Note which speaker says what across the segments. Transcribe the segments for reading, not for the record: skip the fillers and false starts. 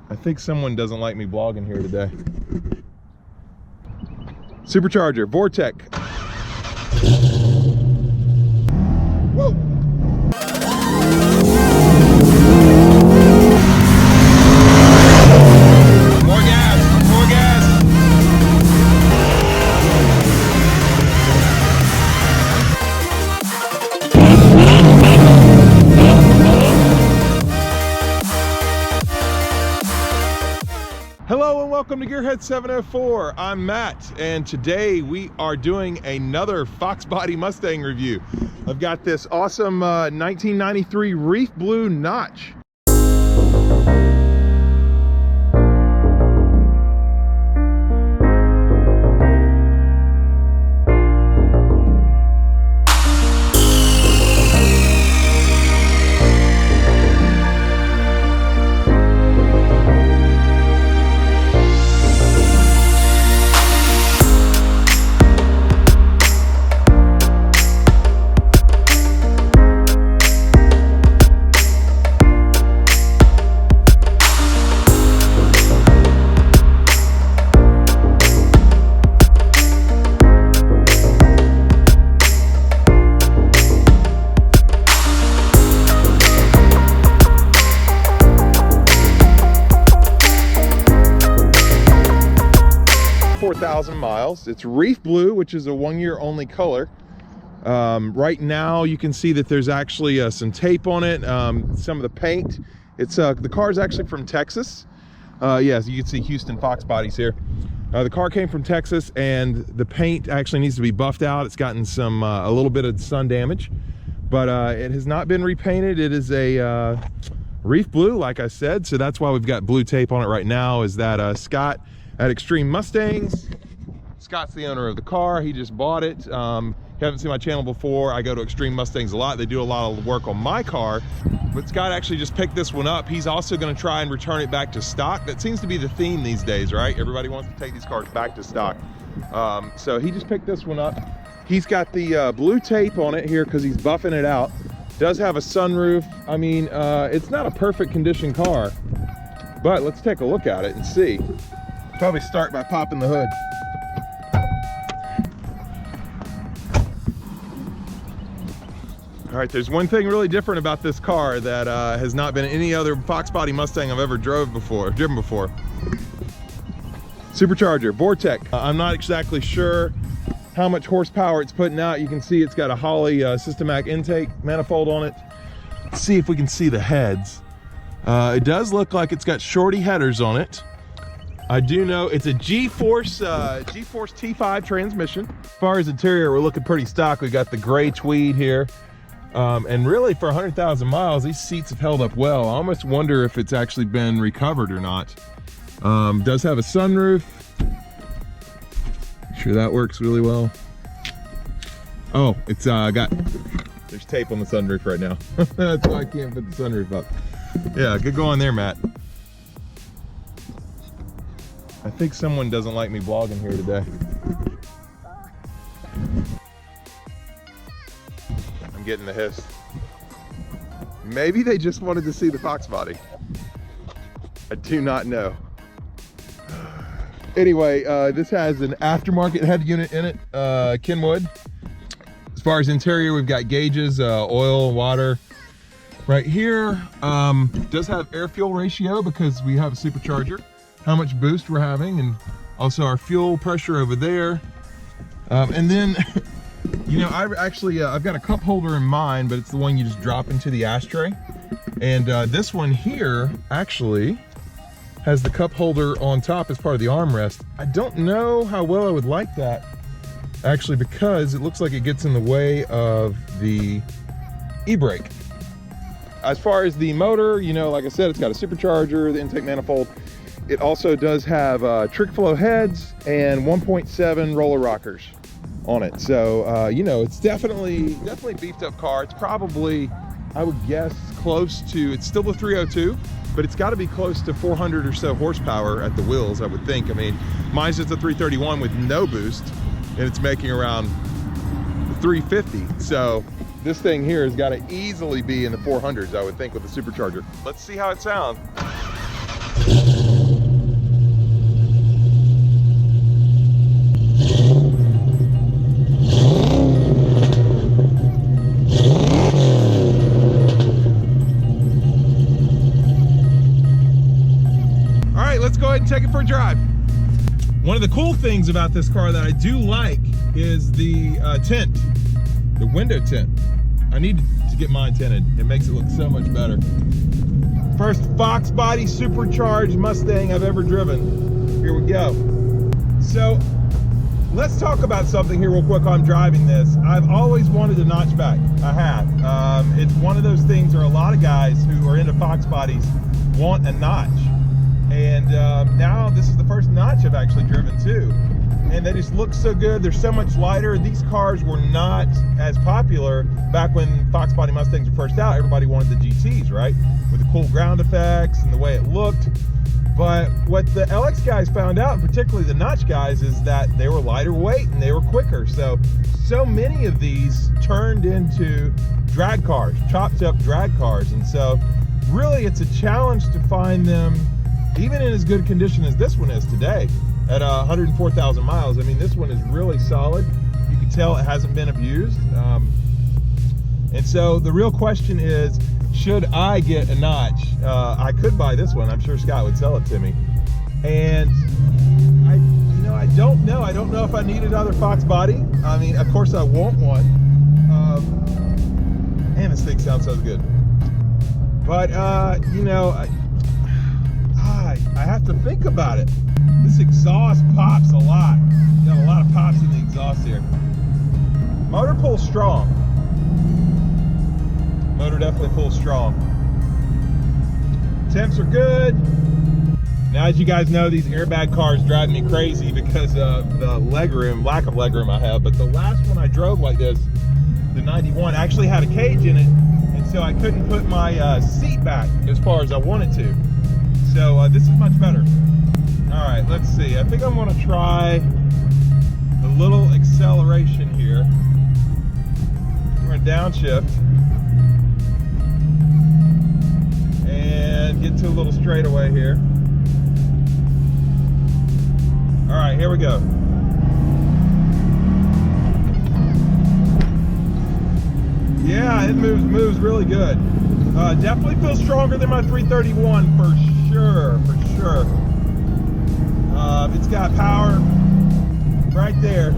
Speaker 1: I think someone doesn't like me vlogging here today. Supercharger, Vortec. Whoa! More gas, more gas. Hello and welcome to Gearhead 704. I'm Matt, and today we are doing another FoxBody Mustang review. I've got this awesome 1993 Reef Blue Notch. 4,000 miles. It's Reef Blue, which is a 1-year only color. Right now you can see that there's actually some tape on it, some of the paint. It's the car is actually from Texas. Yes, you can see Houston Fox bodies here. The car came from Texas, and the paint actually needs to be buffed out. It's gotten some a little bit of sun damage, but it has not been repainted. It is a Reef Blue, like I said, so that's why we've got blue tape on it right now. Is that Scott at Extreme Mustangs. Scott's the owner of the car. He just bought it. If you haven't seen my channel before, I go to Extreme Mustangs a lot. They do a lot of work on my car, but Scott actually just picked this one up. He's also going to try and return it back to stock. That seems to be the theme these days, right? Everybody wants to take these cars back to stock. So he just picked this one up. He's got the blue tape on it here because he's buffing it out. Does have a sunroof. I mean, it's not a perfect condition car, but let's take a look at it and see. Probably start by popping the hood. All right, there's one thing really different about this car that has not been any other FoxBody Mustang I've ever driven before. Supercharger, Vortec. I'm not exactly sure how much horsepower it's putting out. You can see it's got a Holley Systematic intake manifold on it. Let's see if we can see the heads. It does look like it's got shorty headers on it. I do know it's a G-Force T5 transmission. As far as interior, we're looking pretty stock. We got the gray tweed here. And really for 100,000 miles, these seats have held up well. I almost wonder if it's actually been recovered or not. Does have a sunroof. Sure that works really well. Oh, it's there's tape on the sunroof right now. That's why I can't put the sunroof up. Yeah, good going there, Matt. I think someone doesn't like me vlogging here today. I'm getting the hiss. Maybe they just wanted to see the FoxBody. I do not know. Anyway, this has an aftermarket head unit in it, Kenwood. As far as interior, we've got gauges, oil, water. Right here, does have air fuel ratio because we have a supercharger. How much boost we're having, and also our fuel pressure over there. And then, you know, I've got a cup holder in mine, but it's the one you just drop into the ashtray. And this one here actually has the cup holder on top as part of the armrest. I don't know how well I would like that, actually, because it looks like it gets in the way of the e-brake. As far as the motor, you know, like I said, it's got a supercharger, the intake manifold. It also does have trick flow heads and 1.7 roller rockers on it. So, you know, it's definitely beefed up car. It's probably, I would guess, close to, it's still the 302, but it's got to be close to 400 or so horsepower at the wheels, I would think. I mean, mine's just a 331 with no boost, and it's making around 350. So this thing here has got to easily be in the 400s, I would think, with the supercharger. Let's see how it sounds. let's go ahead and take it for a drive. One of the cool things about this car that I do like is the tint, the window tint. I need to get mine tinted. It makes it look so much better. First FoxBody Supercharged Mustang I've ever driven. Here we go. So let's talk about something here real quick while I'm driving this. I've always wanted a notchback. I have. It's one of those things where a lot of guys who are into Fox bodies want a notch. And now this is the first notch I've actually driven too. And they just look so good. They're so much lighter. These cars were not as popular back when Fox body Mustangs were first out. Everybody wanted the GTs, right? With the cool ground effects and the way it looked. But what the LX guys found out, and particularly the notch guys, is that they were lighter weight and they were quicker. So many of these turned into drag cars, chopped up drag cars. And so really it's a challenge to find them even in as good condition as this one is today at 104,000 miles. I mean, this one is really solid. You can tell it hasn't been abused. And so the real question is, should I get a notch? I could buy this one. I'm sure Scott would sell it to me. And I don't know. I don't know if I need another Fox body. I mean, of course I want one. Man, this thing sounds so good. But I have to think about it. This exhaust pops a lot. Got a lot of pops in the exhaust here. Motor pulls strong. Motor definitely pulls strong. Temps are good. Now, as you guys know, these airbag cars drive me crazy because of the legroom, lack of legroom I have. But the last one I drove like this, the 91, actually had a cage in it, and so I couldn't put my seat back as far as I wanted to. So this is much better. All right, let's see. I think I'm gonna try a little acceleration here. We're gonna downshift and get to a little straightaway here. All right, here we go. Yeah, it moves really good. Definitely feels stronger than my 331 for sure. It's got power right there.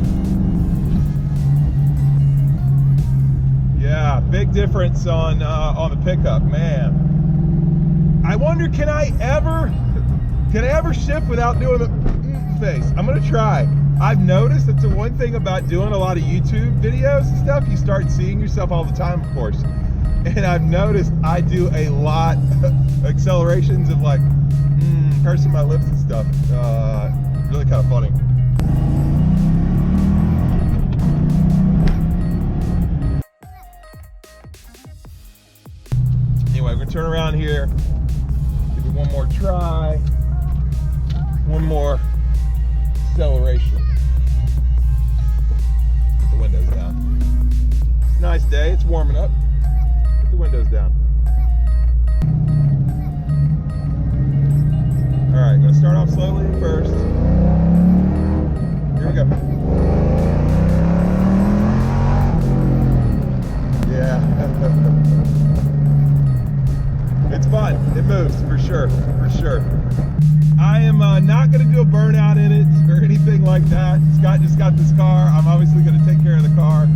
Speaker 1: Yeah, big difference on the pickup, man. I wonder, can I ever shift without doing the face? I'm gonna try. I've noticed that's the one thing about doing a lot of YouTube videos and stuff. You start seeing yourself all the time, of course. And I've noticed I do a lot of accelerations of like pursing my lips and stuff. Really kind of funny. Anyway, we're gonna turn around here, give it one more try, one more acceleration. Put the windows down. It's a nice day, it's warming up. Put the windows down. All right, gonna start off slowly first. Here we go. Yeah. It's fun. It moves for sure. I am not going to do a burnout in it or anything like that. Scott just got this car. I'm obviously going to take care of the car.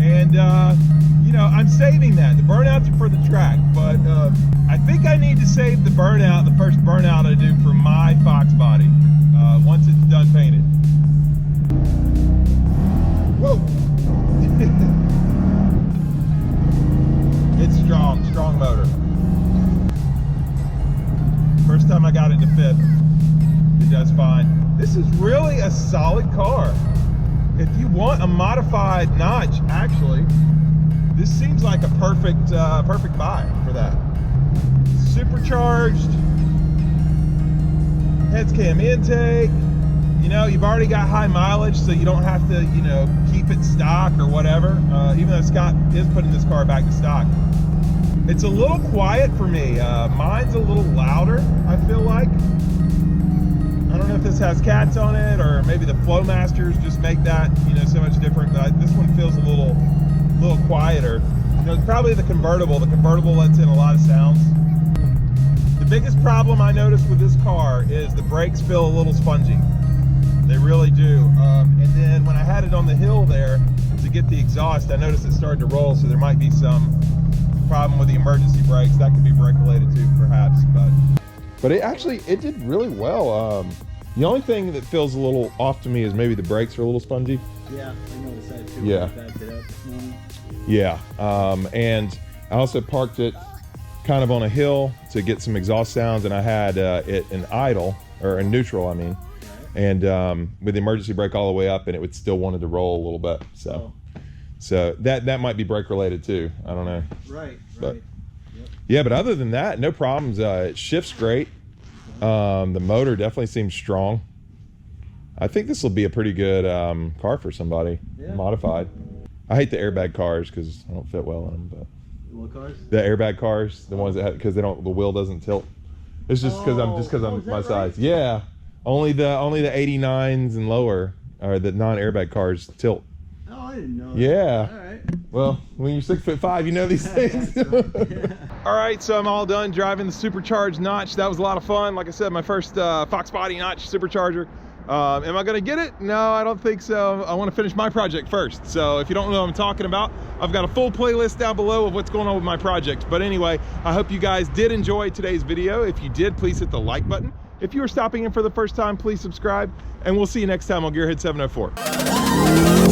Speaker 1: And, I'm saving that. The burnouts are for the track. But I think I need to save the burnout, the first burnout I do for my Fox body once it's done painted. Whoa! It's strong motor. First time I got it to fifth, it does fine. This is really a solid car. If you want a modified notch, actually, this seems like a perfect buy for that. Supercharged, heads cam intake. You've already got high mileage, so you don't have to, keep it stock or whatever. Even though Scott is putting this car back to stock. It's a little quiet for me. Mine's a little louder, I feel like. I don't know if this has cats on it or maybe the Flowmasters just make that, so much different. But this one feels a little quieter. It's probably the convertible. The convertible lets in a lot of sounds. The biggest problem I noticed with this car is the brakes feel a little spongy. They really do. And then when I had it on the hill there to get the exhaust, I noticed it started to roll, so there might be some problem with the emergency brakes. That could be brake related too, perhaps. But it did really well. The only thing that feels a little off to me is maybe the brakes are a little spongy.
Speaker 2: Yeah, I noticed that too.
Speaker 1: Yeah.
Speaker 2: Backed it up this morning.
Speaker 1: Yeah, and I also parked it kind of on a hill to get some exhaust sounds, and I had it in idle, or in neutral, I mean. Right. And with the emergency brake all the way up, and it would still wanted to roll a little bit. So, so that might be brake related too. I don't know.
Speaker 2: Right.
Speaker 1: But,
Speaker 2: yep.
Speaker 1: Yeah, but other than that, no problems. It shifts great. The motor definitely seems strong. I think this will be a pretty good car for somebody, modified. I hate the airbag cars because I don't fit well in them. But
Speaker 2: what cars?
Speaker 1: the airbag cars, the ones that have, because they don't, the wheel doesn't tilt. It's just because I'm my size. Yeah, only the 89s and lower, or the non-airbag cars tilt.
Speaker 2: Oh, I didn't know.
Speaker 1: Yeah.
Speaker 2: All right.
Speaker 1: Well, when you're 6'5", you know these things. All right, so I'm all done driving the Supercharged Notch. That was a lot of fun. Like I said, my first FoxBody Notch Supercharger. Am I gonna get it? No, I don't think so. I want to finish my project first. So if you don't know what I'm talking about, I've got a full playlist down below of what's going on with my project. But anyway, I hope you guys did enjoy today's video. If you did, please hit the like button. If you are stopping in for the first time, please subscribe, and we'll see you next time on Gearhead 704.